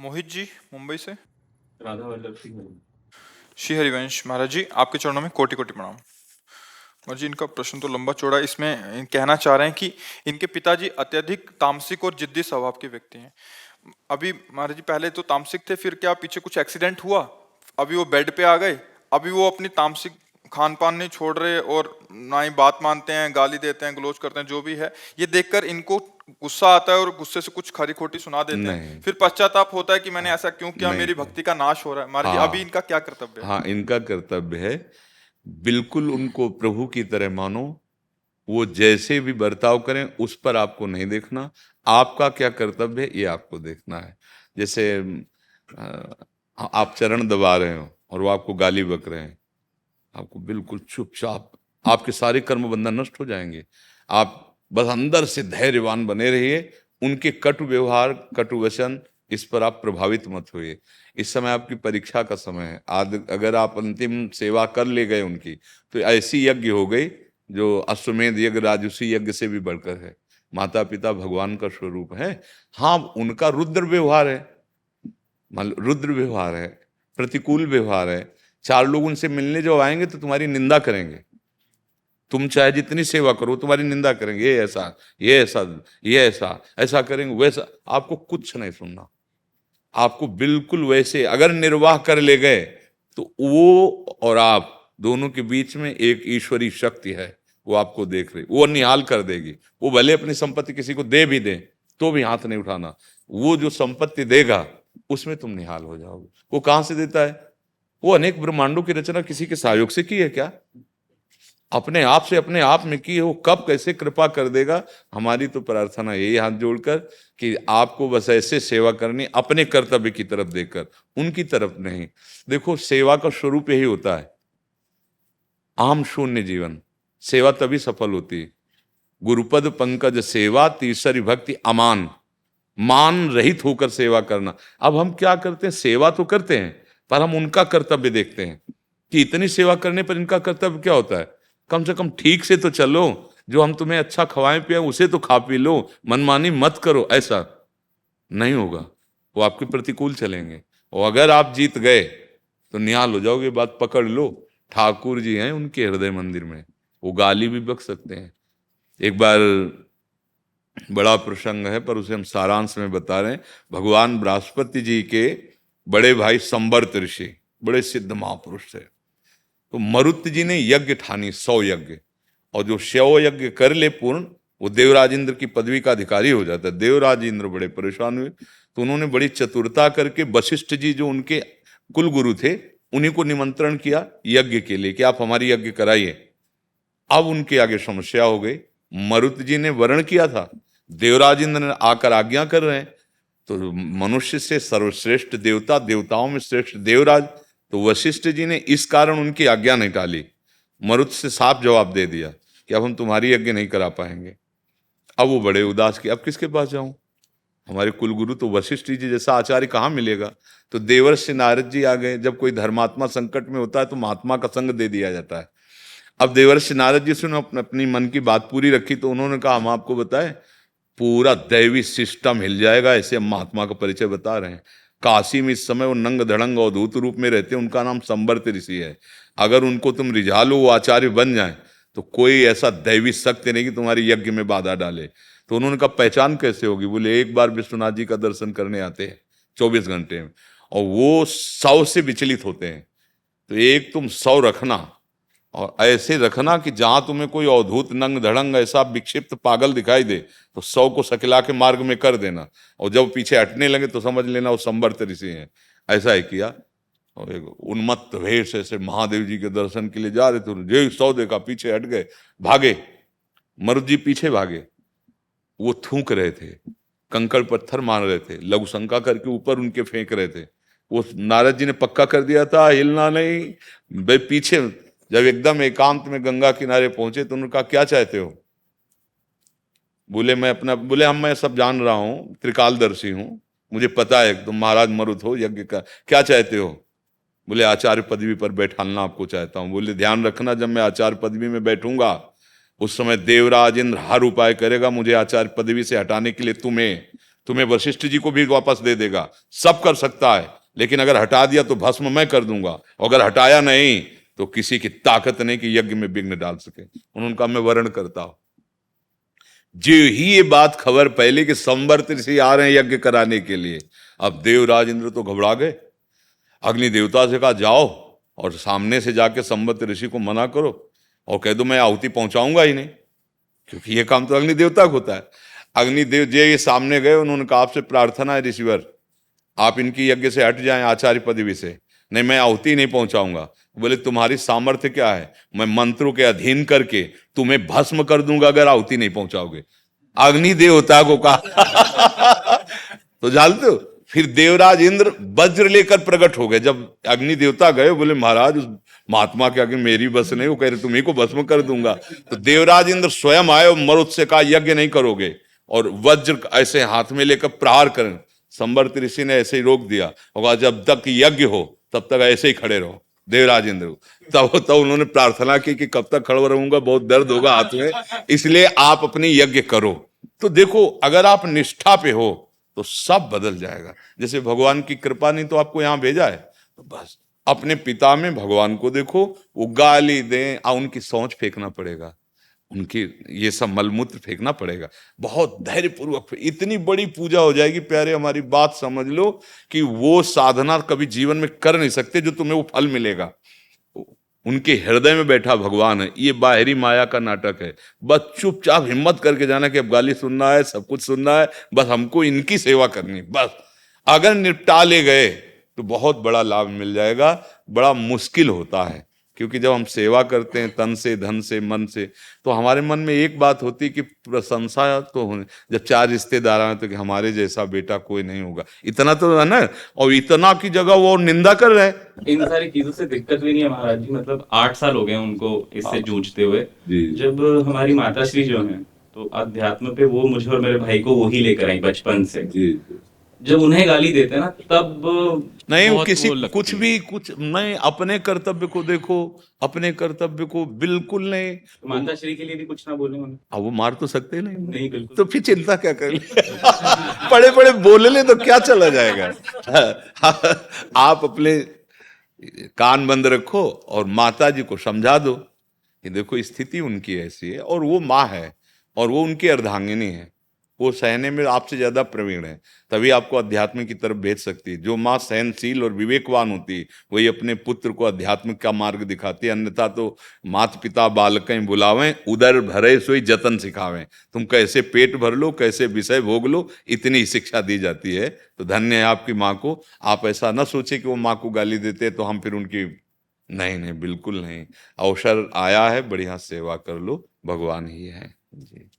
मोहित जी मुंबई से। राधा वल्लभ सिंह। श्री हरिवंश महाराज जी, आपके चरणों में कोटि कोटि प्रणाम। महाराज जी, इनका प्रश्न तो लंबा चौड़ा है। इसमें कहना चाह रहे हैं कि इनके पिताजी अत्यधिक तामसिक और जिद्दी स्वभाव के व्यक्ति हैं। अभी महाराज जी पहले तो तामसिक थे, फिर क्या पीछे कुछ एक्सीडेंट हुआ, अभी वो बेड पे आ गए, अभी वो अपनी तामसिक खान पान नहीं छोड़ रहे और ना ही बात मानते हैं, गाली देते हैं, ग्लोज करते हैं, जो भी है। ये देखकर इनको गुस्सा आता है और गुस्से से कुछ खरी खोटी सुना देते हैं, नहीं। फिर पश्चाताप होता है कि मैंने हाँ, ऐसा क्यों किया, नहीं। मेरी भक्ति का नाश हो रहा है। महाराज जी अभी हाँ, इनका क्या कर्तव्य है? हाँ, इनका कर्तव्य है, बिल्कुल उनको प्रभु की तरह मानो। वो जैसे भी बर्ताव करें उस पर आपको नहीं देखना। आपका क्या कर्तव्य है ये आपको देखना है। जैसे आप चरण दबा रहे हो और वो आपको गाली बक रहे हैं, आपको बिल्कुल चुपचाप, आपके सारे कर्म बंधन नष्ट हो जाएंगे। आप बस अंदर से धैर्यवान बने रहिए। उनके कटु व्यवहार, कटु वचन, इस पर आप प्रभावित मत होइए। इस समय आपकी परीक्षा का समय है। आज अगर आप अंतिम सेवा कर ले गए उनकी, तो ऐसी यज्ञ हो गई जो अश्वमेध यज्ञ, राजसूय यज्ञ से भी बढ़कर है। माता पिता भगवान का स्वरूप है। हाँ, उनका रुद्र व्यवहार है, रुद्र व्यवहार है, प्रतिकूल व्यवहार है। चार लोग उनसे मिलने जो आएंगे तो तुम्हारी निंदा करेंगे। तुम चाहे जितनी सेवा करो तुम्हारी निंदा करेंगे, ये ऐसा, ये ऐसा, ये ऐसा, ऐसा करेंगे, वैसा। आपको कुछ नहीं सुनना। आपको बिल्कुल वैसे अगर निर्वाह कर ले गए तो वो और आप दोनों के बीच में एक ईश्वरी शक्ति है, वो आपको देख रही, वो निहाल कर देगी। वो भले अपनी संपत्ति किसी को दे भी दे तो भी हाथ नहीं उठाना। वो जो संपत्ति देगा उसमें तुम निहाल हो जाओगे। वो कहां से देता है? वो अनेक ब्रह्मांडों की रचना किसी के सहयोग से की है क्या? अपने आप से, अपने आप में की है। वो कब कैसे कृपा कर देगा। हमारी तो प्रार्थना यही हाथ जोड़कर कि आपको बस ऐसे सेवा करनी, अपने कर्तव्य की तरफ देखकर, उनकी तरफ नहीं। देखो, सेवा का स्वरूप यही होता है, आम शून्य जीवन। सेवा तभी सफल होती है। गुरुपद पंकज सेवा, तीसरी भक्ति अमान, मान रहित होकर सेवा करना। अब हम क्या करते हैं? सेवा तो करते हैं पर हम उनका कर्तव्य देखते हैं कि इतनी सेवा करने पर इनका कर्तव्य क्या होता है। कम से कम ठीक से तो चलो, जो हम तुम्हें अच्छा खवाएं पिए उसे तो खा पी लो, मनमानी मत करो। ऐसा नहीं होगा, वो आपके प्रतिकूल चलेंगे। और अगर आप जीत गए तो निहाल हो जाओगे। बात पकड़ लो, ठाकुर जी हैं उनके हृदय मंदिर में, वो गाली भी बक सकते हैं। एक बार बड़ा प्रसंग है पर उसे हम सारांश में बता रहे हैं। भगवान बृहस्पति जी के बड़े भाई संवर्त ऋषि बड़े सिद्ध महापुरुष थे। तो मरुत जी ने यज्ञ ठानी, 100 यज्ञ, और जो 100 यज्ञ कर ले पूर्ण, वो देवराज इंद्र की पदवी का अधिकारी हो जाता है। देवराज इंद्र बड़े परेशान हुए, तो उन्होंने बड़ी चतुरता करके वशिष्ठ जी जो उनके कुल गुरु थे उन्हीं को निमंत्रण किया यज्ञ के लिए कि आप हमारी यज्ञ कराइए। अब उनके आगे समस्या हो गई। मरुत जी ने वर्ण किया था, देवराज इंद्र ने आकर आज्ञा कर रहे हैं। तो मनुष्य से सर्वश्रेष्ठ देवता, देवताओं में श्रेष्ठ देवराज, तो वशिष्ठ जी ने इस कारण उनकी आज्ञा नहीं टाली। मरुत से साफ जवाब दे दिया कि अब हम तुम्हारी यज्ञ नहीं करा पाएंगे। अब वो बड़े उदास कि अब किसके पास जाऊं? हमारे कुलगुरु तो वशिष्ठ जी जैसा आचार्य कहाँ मिलेगा। तो देवर्षि नारद जी आ गए। जब कोई धर्मात्मा संकट में होता है तो महात्मा का संग दे दिया जाता है। अब देवर्षि नारद जी से अपनी मन की बात पूरी रखी, तो उन्होंने कहा हम आपको बताएं, पूरा दैवी सिस्टम हिल जाएगा, ऐसे हम महात्मा का परिचय बता रहे हैं। काशी में इस समय वो नंग धड़ंग अवधूत रूप में रहते हैं। उनका नाम संवर्त ऋषि है। अगर उनको तुम रिझा लो, वो आचार्य बन जाए, तो कोई ऐसा दैवी शक्ति नहीं कि तुम्हारी यज्ञ में बाधा डाले। तो उन्होंने कहा पहचान कैसे होगी? बोले एक बार विश्वनाथ जी का दर्शन करने आते हैं 24 घंटे में, और वो 100 से विचलित होते हैं। तो एक तुम 100 रखना, और ऐसे रखना कि जहां तुम्हें कोई अवधूत नंग धड़ंग ऐसा विक्षिप्त पागल दिखाई दे तो 100 को सकला के मार्ग में कर देना। और जब पीछे हटने लगे तो समझ लेना वो संवर्त ऋषि हैं। ऐसा ही किया, और एक उन्मत्त वेश ऐसे महादेव जी के दर्शन के लिए जा रहे थे, जो 100 देखा पीछे हट गए, भागे। मरुद जी पीछे भागे। वो थूक रहे थे, कंकड़ पत्थर मार रहे थे, लघु शंका करके ऊपर उनके फेंक रहे थे। वो नारद जी ने पक्का कर दिया था हिलना नहीं। भाई पीछे जब एकदम एकांत में गंगा किनारे पहुंचे तो उन्होंने कहा क्या चाहते हो? बोले मैं सब जान रहा हूं, त्रिकालदर्शी हूं, मुझे पता है तुम महाराज मरुत हो यज्ञ का, क्या चाहते हो? बोले आचार्य पदवी पर बैठालना आपको चाहता हूं। बोले ध्यान रखना, जब मैं आचार्य पदवी में बैठूंगा उस समय देवराज इंद्र हर उपाय करेगा मुझे आचार्य पदवी से हटाने के लिए। तुम्हें तुम्हें वशिष्ठ जी को भी वापस दे देगा, सब कर सकता है, लेकिन अगर हटा दिया तो भस्म मैं कर दूंगा, और अगर हटाया नहीं तो किसी की ताकत नहीं कि यज्ञ में विघ्न डाल सके। उन्होंने कहा मैं वर्ण करता हूं। जो ही ये बात खबर पहले कि संवर्त ऋषि आ रहे हैं यज्ञ कराने के लिए, अब देवराज इंद्र तो घबरा गए। अग्नि देवता से कहा जाओ और सामने से जाके संवर्त ऋषि को मना करो और कह दो मैं आहुति पहुंचाऊंगा ही नहीं, क्योंकि ये काम तो अग्नि देवता को होता है। अग्निदेव जी ये सामने गए, उन्होंने कहा आपसे प्रार्थना है ऋषिवर, आप इनकी यज्ञ से हट जाएं आचार्य पदवी से। नहीं मैं आहुति नहीं पहुंचाऊंगा। बोले तुम्हारी सामर्थ्य क्या है? मैं मंत्रों के अधीन करके तुम्हें भस्म कर दूंगा अगर आहुति नहीं पहुंचाओगे। अग्नि देवता को कहा तो जानते हो, फिर देवराज इंद्र वज्र लेकर प्रकट हो गए। जब अग्नि देवता गए, बोले महाराज उस महात्मा के आगे मेरी बस नहीं, वो कह रहे तुम्ही को भस्म कर दूंगा। तो देवराज इंद्र स्वयं आए और मरुत से कहा यज्ञ नहीं करोगे, और वज्र ऐसे हाथ में लेकर प्रहार करें। संवर्त ऋषि ने ऐसे ही रोक दिया और कहा जब तक यज्ञ हो तब तक ऐसे ही खड़े रहो देवराज इंद्र। तब उन्होंने प्रार्थना की कि कब तक खड़ा रहूंगा, बहुत दर्द होगा हाथ में, इसलिए आप अपनी यज्ञ करो। तो देखो अगर आप निष्ठा पे हो तो सब बदल जाएगा। जैसे भगवान की कृपा नहीं तो आपको यहां भेजा है, तो बस अपने पिता में भगवान को देखो, वो गाली दें उनकी सोच फेंकना पड़ेगा, उनकी ये सब मलमूत्र फेंकना पड़ेगा, बहुत धैर्यपूर्वक। इतनी बड़ी पूजा हो जाएगी प्यारे, हमारी बात समझ लो कि वो साधना कभी जीवन में कर नहीं सकते जो तुम्हें वो फल मिलेगा। उनके हृदय में बैठा भगवान है, ये बाहरी माया का नाटक है। बस चुपचाप हिम्मत करके जाना कि अब गाली सुनना है, सब कुछ सुनना है, बस हमको इनकी सेवा करनी है। बस अगर निपटा ले गए तो बहुत बड़ा लाभ मिल जाएगा। बड़ा मुश्किल होता है, क्योंकि जब हम सेवा करते हैं तन से, धन से, मन से, तो हमारे मन में एक बात होती है कि प्रशंसा तो होने, जब 4 रिश्तेदार आए तो कि हमारे जैसा बेटा कोई नहीं होगा, इतना तो है ना, और इतना की जगह वो निंदा कर रहे हैं। इन सारी चीजों से दिक्कत भी नहीं है महाराज जी, मतलब 8 साल हो गए उनको इससे जूझते हुए। जब हमारी माता श्री जो हैं तो अध्यात्म पे वो मुझे और मेरे भाई को वही लेकर आई बचपन से। जब उन्हें गाली देते हैं ना तब नहीं, बहुत किसी वो लगती कुछ है। भी कुछ नहीं, अपने कर्तव्य को देखो, अपने कर्तव्य को बिल्कुल नहीं। माता श्री के लिए भी कुछ ना बोले उन्हें। अब वो मार तो सकते नहीं, नहीं बिल्कुल। तो फिर चिंता क्या कर पड़े पड़े बोल ले तो क्या चला जाएगा। आप अपने कान बंद रखो और माता जी को समझा दो कि देखो स्थिति उनकी ऐसी है, और वो माँ है और वो उनकी अर्धांगिनी है, वो सहने में आपसे ज्यादा प्रवीण है, तभी आपको अध्यात्म की तरफ भेज सकती है। जो माँ सहनशील और विवेकवान होती है वही अपने पुत्र को अध्यात्म का मार्ग दिखाती है। अन्यथा तो माता पिता बालकें बुलावें, उदर भरे सोई जतन सिखावें। तुम कैसे पेट भर लो, कैसे विषय भोग लो, इतनी शिक्षा दी जाती है। तो धन्य है आपकी माँ को। आप ऐसा न सोचे कि वो माँ को गाली देते तो हम फिर उनकी, नहीं नहीं, बिल्कुल नहीं। अवसर आया है, बढ़िया सेवा कर लो, भगवान ही है जी।